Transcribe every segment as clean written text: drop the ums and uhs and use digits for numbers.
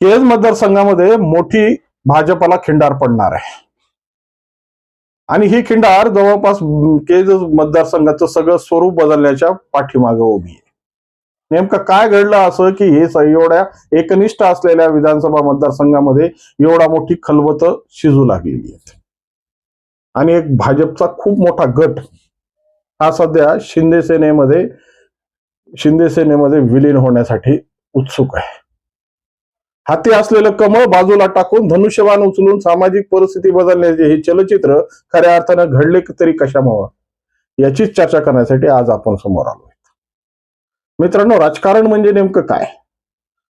केज मतदारसंघामध्ये मोठी भाजपला खिंडार पडणार आहे आणि ही खिंडार जवळपास केज मतदारसंघाचं सगळं स्वरूप बदलण्याच्या पाठीमागे उभी आहे. नेमकं काय घडलं असं की हे एवढ्या एकनिष्ठ असलेल्या विधानसभा मतदारसंघामध्ये एवढा मोठी खलबत शिजू लागलेली आहे आणि एक भाजपचा खूप मोठा गट हा सध्या शिंदे सेनेमध्ये विलीन होण्यासाठी उत्सुक आहे. हाती असलेलं कमळ बाजूला टाकून धनुष्यबाण उचलून सामाजिक परिस्थिती बदलण्याचे हे चलचित्र खऱ्या अर्थानं घडले तरी कशामुळे याचीच चर्चा करण्यासाठी आज आपण समोर आलोय. मित्रांनो, राजकारण म्हणजे नेमकं काय?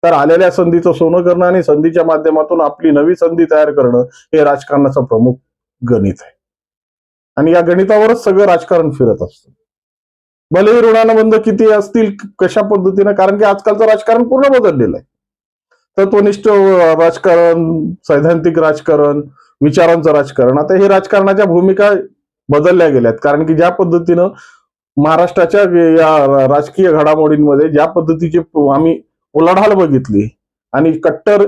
तर आलेल्या संधीचं सोनं करणं आणि संधीच्या माध्यमातून आपली नवी संधी तयार करणं हे राजकारणाचं प्रमुख गणित आहे आणि या गणितावरच सगळं राजकारण फिरत असतं. भलेही ऋणानुबंध किती असतील कशा पद्धतीनं, कारण की आजकालचं राजकारण पूर्ण बदललेलं आहे. तत्वनिष्ठ राजकारण, सैद्धांतिक राजकारण, विचारांचं राजकारण, आता हे राजकारणाच्या भूमिका बदलल्या गेल्यात. कारण की ज्या पद्धतीनं महाराष्ट्राच्या या राजकीय घडामोडींमध्ये ज्या पद्धतीची आम्ही उलाढाल बघितली आणि कट्टर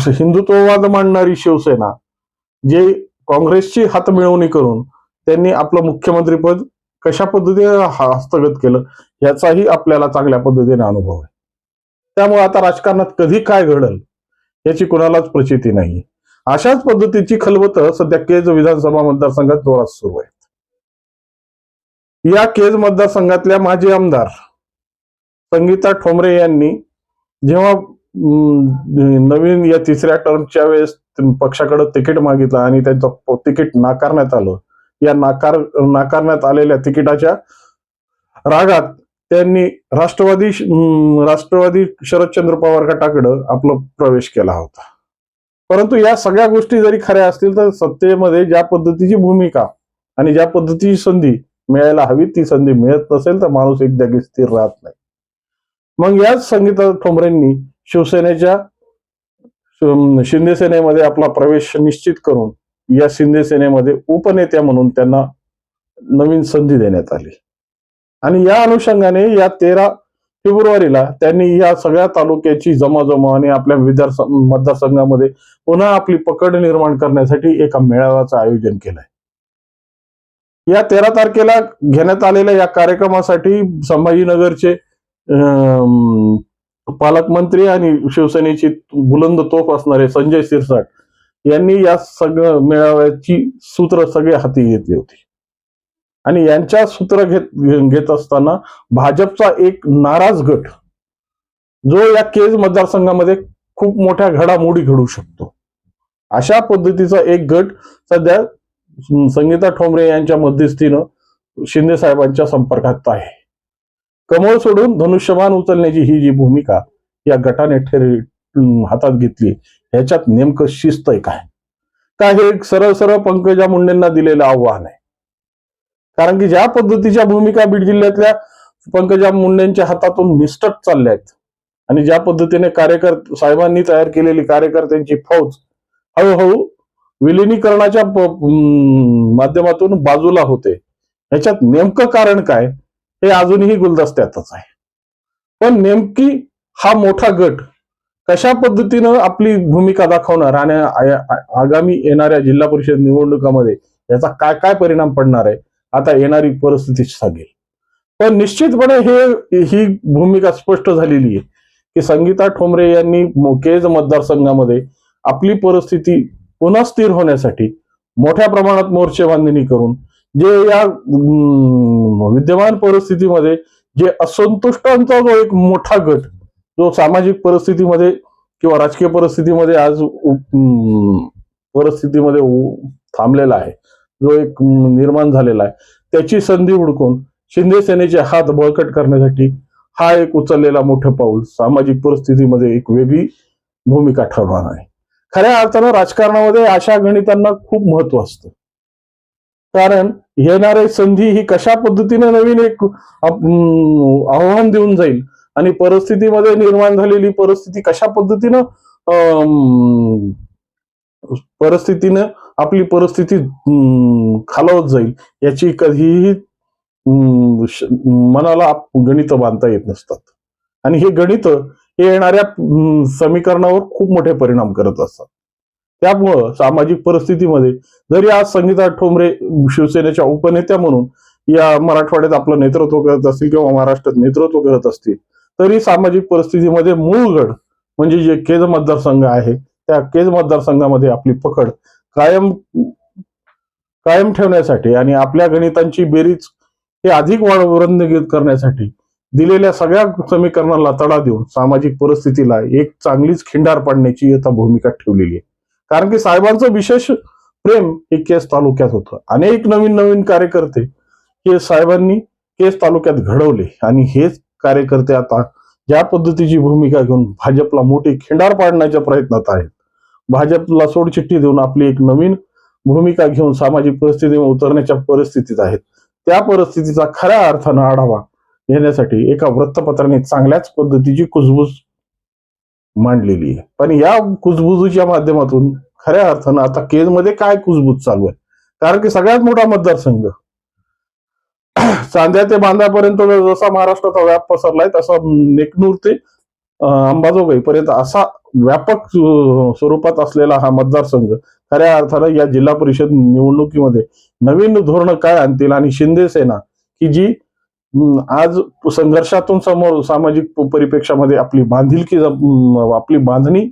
हिंदुत्ववाद मांडणारी शिवसेना जे काँग्रेसची हातमिळवणी करून त्यांनी आपलं मुख्यमंत्रीपद कशा पद्धतीने हस्तगत केलं याचाही आपल्याला चांगल्या पद्धतीने अनुभव आहे. त्यामुळे आता राजकारणात कधी काय घडल याची कुणालाच प्रचिती नाही. अशाच पद्धतीची खलबत सध्या केज विधानसभा मतदारसंघात जोरात सुरू आहे. या केज मतदारसंघातल्या माजी आमदार संगीता ठोंबरे यांनी जेव्हा नवीन या तिसऱ्या टर्मच्या वेळेस पक्षाकडे तिकीट मागितलं आणि त्यांचं तिकीट नाकारण्यात आलं, या नाकारण्यात आलेल्या तिकिटाच्या रागात त्यांनी राष्ट्रवादी शरदचंद्र पवार गटाकडे आपला प्रवेश केला होता. परंतु या सगळ्या गोष्टी जरी खऱ्या असतील तर सत्तेमध्ये ज्या पद्धतीची भूमिका आणि ज्या पद्धतीची संधी मिळायला हवी ती संधी मिळत नसेल तर माणूस एक जागी स्थिर राहत नाही. मग याच संगीता ठोंबरेंनी शिंदे सेनेमध्ये आपला प्रवेश निश्चित करून या शिंदे सेनेमध्ये उपनेत्या म्हणून त्यांना नवीन संधी देण्यात आली आणि या अनुषंगाने या 13 फेब्रुवारीला त्यांनी या सगळ्या तालुक्याची जमाजमा आणि आपल्या मतदारसंघामध्ये पुन्हा आपली पकड निर्माण करण्यासाठी एका मेळाव्याचं आयोजन केलंय. या 13 तारखेला घेण्यात आलेल्या या कार्यक्रमासाठी संभाजीनगरचे पालकमंत्री आणि शिवसेनेची बुलंद तोफ असणारे संजय शिरसाट यांनी या सगळ्या मेळाव्याची सूत्र सगळे हाती घेतली होती आणि यांच्या सूत्र घेत असताना भाजपचा एक नाराज गट जो या केज मतदारसंघामध्ये खूप मोठ्या घडामोडी घडू शकतो अशा पद्धतीचा एक गट सध्या संगीता ठोंबरे यांच्या मध्यस्थीनं शिंदे साहेबांच्या संपर्कात आहे. कमळ सोडून धनुष्यबाण उचलण्याची ही जी भूमिका या गटाने हातात घेतली ह्याच्यात नेमकं शिस्त आहे का हे सरळ सरळ पंकजा मुंडेंना दिलेलं आव्हान आहे. कारण की ज्या पद्धतीच्या भूमिका बीड जिल्ह्यातल्या पंकजा मुंडेंच्या हातातून निष्ठत चालल्या आहेत आणि ज्या पद्धतीने साहेबांनी तयार केलेली कार्यकर्त्यांची फौज हळूहळू विलिनीकरणाच्या माध्यमातून बाजूला होते, ह्याच्यात नेमकं कारण काय हे अजूनही गुलदस्त्यातच आहे. पण नेमकी हा मोठा गट कशा पद्धतीनं आपली भूमिका दाखवणार आणि आगामी येणाऱ्या जिल्हा परिषद निवडणुकामध्ये याचा काय काय परिणाम पडणार आहे आता येणारी परिस्थिती सांगेल. पण निश्चितपणे ही भूमिका स्पष्ट झालेली आहे की संगीता ठोंबरे यांनी केज मतदारसंघामध्ये आपली परिस्थिती पुन्हा स्थिर होण्यासाठी मोठ्या प्रमाणात मोर्चे बांधणी करून जे या विद्यमान परिस्थितीमध्ये जे असंतुष्टांचा जो एक मोठा गट जो सामाजिक परिस्थितीमध्ये किंवा राजकीय परिस्थितीमध्ये आज परिस्थितीमध्ये थांबलेला आहे, जो एक निर्माण झालेला आहे, त्याची संधी हुडकून शिंदे सेनेचे हात बळकट करण्यासाठी हा एक उचललेला मोठं पाऊल सामाजिक परिस्थितीमध्ये एक वेगळी भूमिका ठरवणार आहे. खऱ्या अर्थानं राजकारणामध्ये अशा गणितांना खूप महत्व असतं. कारण येणारी संधी ही कशा पद्धतीने नवीन एक आव्हान देऊन जाईल आणि परिस्थितीमध्ये निर्माण झालेली परिस्थिती कशा पद्धतीनं आपली परिस्थिती खालावत जाईल याची कधीही मनाला गणित बांधता येत नसतात आणि हे गणित हे येणाऱ्या समीकरणावर खूप मोठे परिणाम करत असतात. त्यामुळं सामाजिक परिस्थितीमध्ये जरी आज संगीता ठोंबरे शिवसेनेच्या उपनेत्या म्हणून या मराठवाड्यात आपलं नेतृत्व करत असतील किंवा महाराष्ट्रात नेतृत्व करत असतील, तरी सामाजिक परिस्थितीमध्ये मूळ गड म्हणजे जे केज मतदारसंघ आहे त्या केज मतदारसंघामध्ये आपली पकड कायम कायम ठेवण्यासाठी आणि आपल्या गणितांची बेरीज हे अधिक वृंदगीत करण्यासाठी दिलेल्या सगळ्या समीकरणाला तडा देऊन सामाजिक परिस्थितीला एक चांगलीच खिंडार पाडण्याची आता भूमिका ठेवलेली आहे. कारण की साहेबांचं विशेष प्रेम हे केस तालुक्यात होतं. अनेक नवीन नवीन कार्यकर्ते हे साहेबांनी केस तालुक्यात घडवले आणि हेच कार्यकर्ते आता ज्या पद्धतीची भूमिका घेऊन भाजपला मोठी खिंडार पाडण्याच्या प्रयत्नात आहेत. भाजपला सोडचिठ्ठी देऊन आपली एक नवीन भूमिका घेऊन सामाजिक परिस्थितीवर उतरण्याच्या परिस्थितीत आहेत. त्या परिस्थितीचा खऱ्या अर्थानं आढावा घेण्यासाठी एका वृत्तपत्राने चांगल्याच पद्धतीची कुजबूज मांडलेली आहे. पण या कुजबुजीच्या माध्यमातून खऱ्या अर्थानं आता केजमध्ये काय कुजबूज चालू आहे, कारण की सगळ्यात मोठा मतदारसंघ चांद्या ते बांद्यापर्यंत जसा महाराष्ट्राचा व्याप पसरलाय तसा नेकनूर ते अंबाजोगाई पर्यंत असा व्यापक स्वरूपात असलेला हा मतदारसंघ खऱ्या अर्थानं या जिल्हा परिषद निवडणुकीमध्ये नवीन धोरण काय आणतील आणि शिंदे सेना की जी आज संघर्षातून समोर सामाजिक परिप्रेक्षामध्ये आपली बांधिलकी आपली बांधणी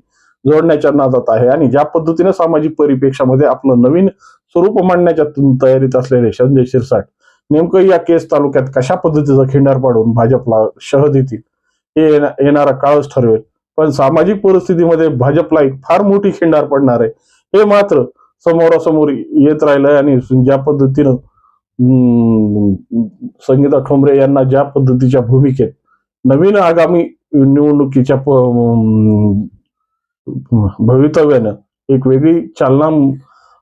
जोडण्याच्या नादात आहे आणि ज्या पद्धतीने सामाजिक परिप्रेक्षामध्ये आपलं नवीन स्वरूप मांडण्याच्या तयारीत असलेले संजय शिरसाट नेमकं या केस तालुक्यात कशा पद्धतीचा खिंडार पाडून भाजपला शह देतील हे येणारा काळच ठरवेल. पण सामाजिक परिस्थितीमध्ये भाजपला एक फार मोठी खिंडार पडणार आहे हे मात्र समोरासमोर येत राहिलंय. आणि ज्या पद्धतीनं संगीता ठोंबरे यांना ज्या पद्धतीच्या भूमिकेत नवीन आगामी निवडणुकीच्या भवितव्यानं एक वेगळी चालना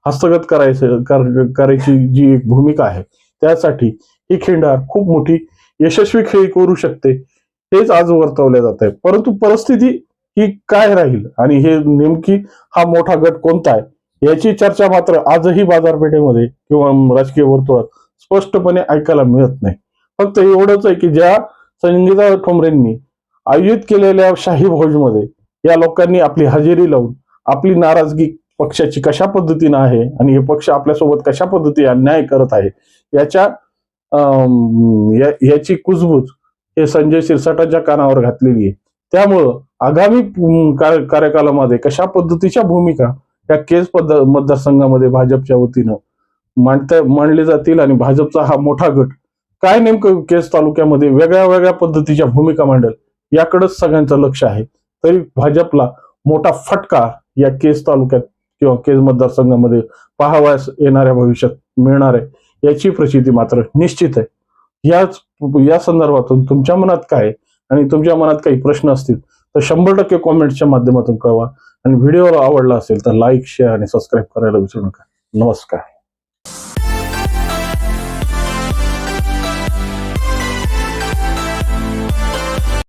हस्तगत करायची जी एक भूमिका आहे त्यासाठी ही खिंडार खूप मोठी यशस्वी खेळी करू शकते हेच आज वर्तवले जात आहे. परंतु परिस्थिती ही काय राहील आणि हे नेमकी हा मोठा गट कोणता आहे याची चर्चा मात्र आजही बाजारपेठेमध्ये किंवा राजकीय वर्तुळात स्पष्टपणे ऐकायला मिळत नाही. फक्त एवढंच आहे की ज्या संगीता ठोंबरेंनी आयोजित केलेल्या शाही भोजमध्ये या लोकांनी आपली हजेरी लावून आपली नाराजगी पक्षाची कशा पद्धतीनं आहे आणि हे पक्ष आपल्यासोबत कशा पद्धतीने अन्याय करत आहे याची कुजबूज हे संजय शिरसाटाच्या कानावर घातलेली आहे. त्यामुळं आगामी कार्यकालामध्ये कशा पद्धतीच्या भूमिका या केस मतदारसंघामध्ये भाजपच्या वतीनं मांडले जातील आणि भाजपचा हा मोठा गट काय नेमकं केस तालुक्यामध्ये वेगळ्या वेगळ्या पद्धतीच्या भूमिका मांडेल याकडेच सगळ्यांचं लक्ष आहे. तरी भाजपला मोठा फटका या केस तालुक्यात किंवा केस मतदारसंघामध्ये पाहावयास येणाऱ्या भविष्यात मिळणार आहे याची प्रचिती मात्र निश्चित आहे. या संदर्भातून तुमच्या मनात काय आणि तुमच्या मनात काही प्रश्न असतील तर 100% कॉमेंटच्या माध्यमातून कळवा आणि व्हिडिओ आवडला असेल तर लाईक, शेअर आणि सबस्क्राईब करायला विसरू नका. नमस्कार.